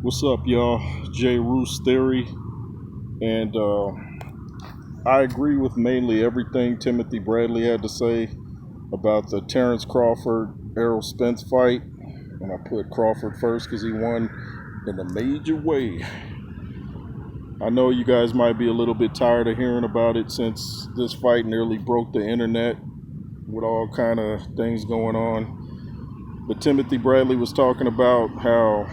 What's up, y'all? J. Roos Theory, and I agree with mainly everything Timothy Bradley had to say about the Terrence Crawford Errol Spence fight. And I put Crawford first because he won in a major way. I know you guys might be a little bit tired of hearing about it since this fight nearly broke the internet with all kind of things going on. But Timothy Bradley was talking about how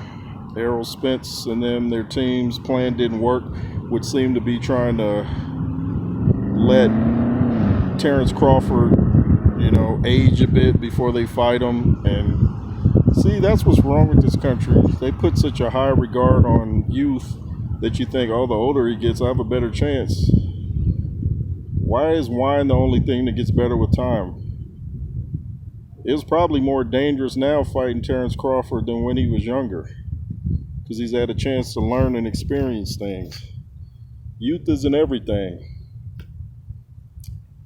Errol Spence and their team's plan didn't work, which seemed to be trying to let Terrence Crawford, age a bit before they fight him. And see, that's what's wrong with this country. They put such a high regard on youth that you think, oh, the older he gets, I have a better chance. Why is wine the only thing that gets better with time? It's probably more dangerous now fighting Terrence Crawford than when he was younger, because he's had a chance to learn and experience things. Youth isn't everything.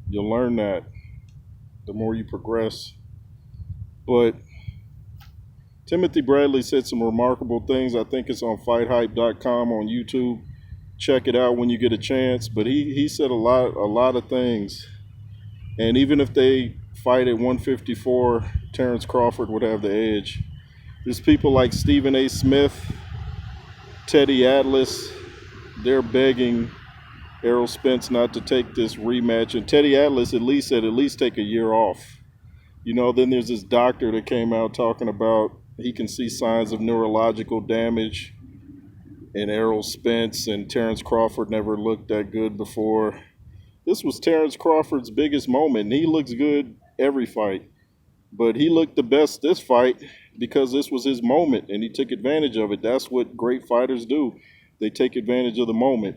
You'll learn that the more you progress. But Timothy Bradley said some remarkable things. I think it's on fighthype.com on YouTube. Check it out when you get a chance. But he said a lot of things. And even if they fight at 154, Terrence Crawford would have the edge. There's people like Stephen A. Smith, Teddy Atlas, they're begging Errol Spence not to take this rematch. And Teddy Atlas at least said take a year off. Then there's this doctor that came out talking about he can see signs of neurological damage in Errol Spence, and Terrence Crawford never looked that good before. This was Terrence Crawford's biggest moment, and he looks good every fight. But he looked the best this fight because this was his moment, and he took advantage of it. That's what great fighters do. They take advantage of the moment.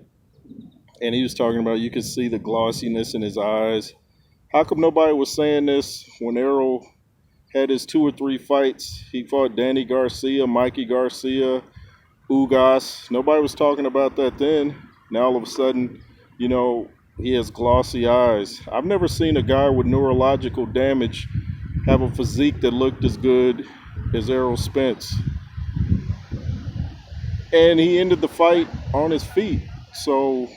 And he was talking about you could see the glossiness in his eyes. How come nobody was saying this when Errol had his 2 or 3 fights? He fought Danny Garcia, Mikey Garcia, Ugas. Nobody was talking about that then. Now all of a sudden, he has glossy eyes. I've never seen a guy with neurological damage have a physique that looked as good as Errol Spence. And he ended the fight on his feet. So,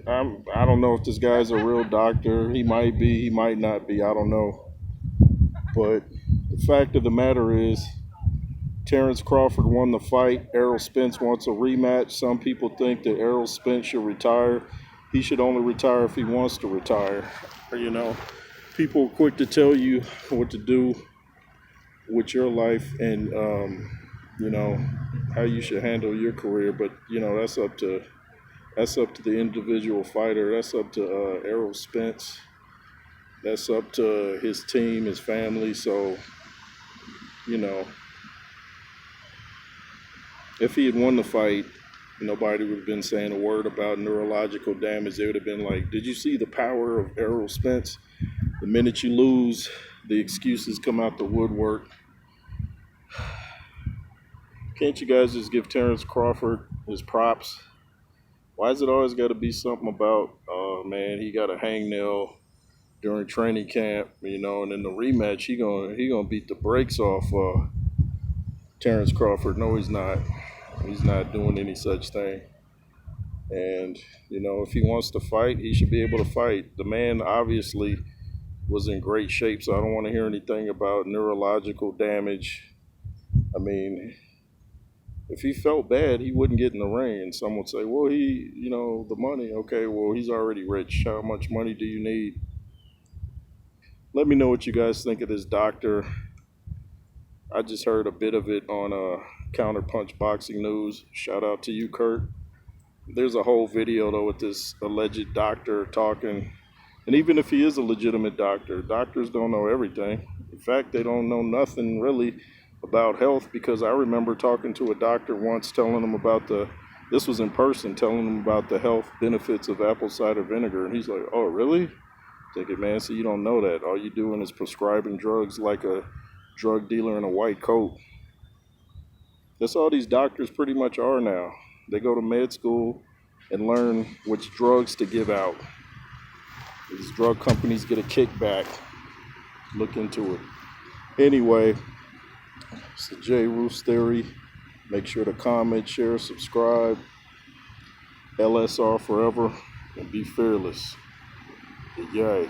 I don't know if this guy's a real doctor. He might be, he might not be. I don't know. But the fact of the matter is, Terrence Crawford won the fight. Errol Spence wants a rematch. Some people think that Errol Spence should retire. He should only retire if he wants to retire. People are quick to tell you what to do with your life and, how you should handle your career. But, that's up to the individual fighter. That's up to Errol Spence. That's up to his team, his family. So, if he had won the fight, nobody would have been saying a word about neurological damage. They would have been like, did you see the power of Errol Spence? The minute you lose, the excuses come out the woodwork. Can't you guys just give Terrence Crawford his props? Why is it always got to be something about, oh man, he got a hangnail during training camp, and in the rematch he gonna beat the brakes off Terrence Crawford? No, he's not. He's not doing any such thing. And if he wants to fight, he should be able to fight. The man obviously was in great shape, so I don't want to hear anything about neurological damage. I mean, if he felt bad, he wouldn't get in the ring. And some would say, well, the money. Okay, well, he's already rich. How much money do you need? Let me know what you guys think of this doctor. I just heard a bit of it on Counterpunch Boxing News. Shout out to you, Kurt. There's a whole video, though, with this alleged doctor talking. And even if he is a legitimate doctor, doctors don't know everything. In fact, they don't know nothing really about health, because I remember talking to a doctor once, telling him about this was in person, telling him about the health benefits of apple cider vinegar. And he's like, oh, really? Thinking, man, so you don't know that. All you're doing is prescribing drugs like a drug dealer in a white coat. That's all these doctors pretty much are now. They go to med school and learn which drugs to give out. These drug companies get a kickback. Look into it. Anyway, It's the J. Roos Theory. Make sure to comment, share, subscribe. LSR forever and be fearless. Yay.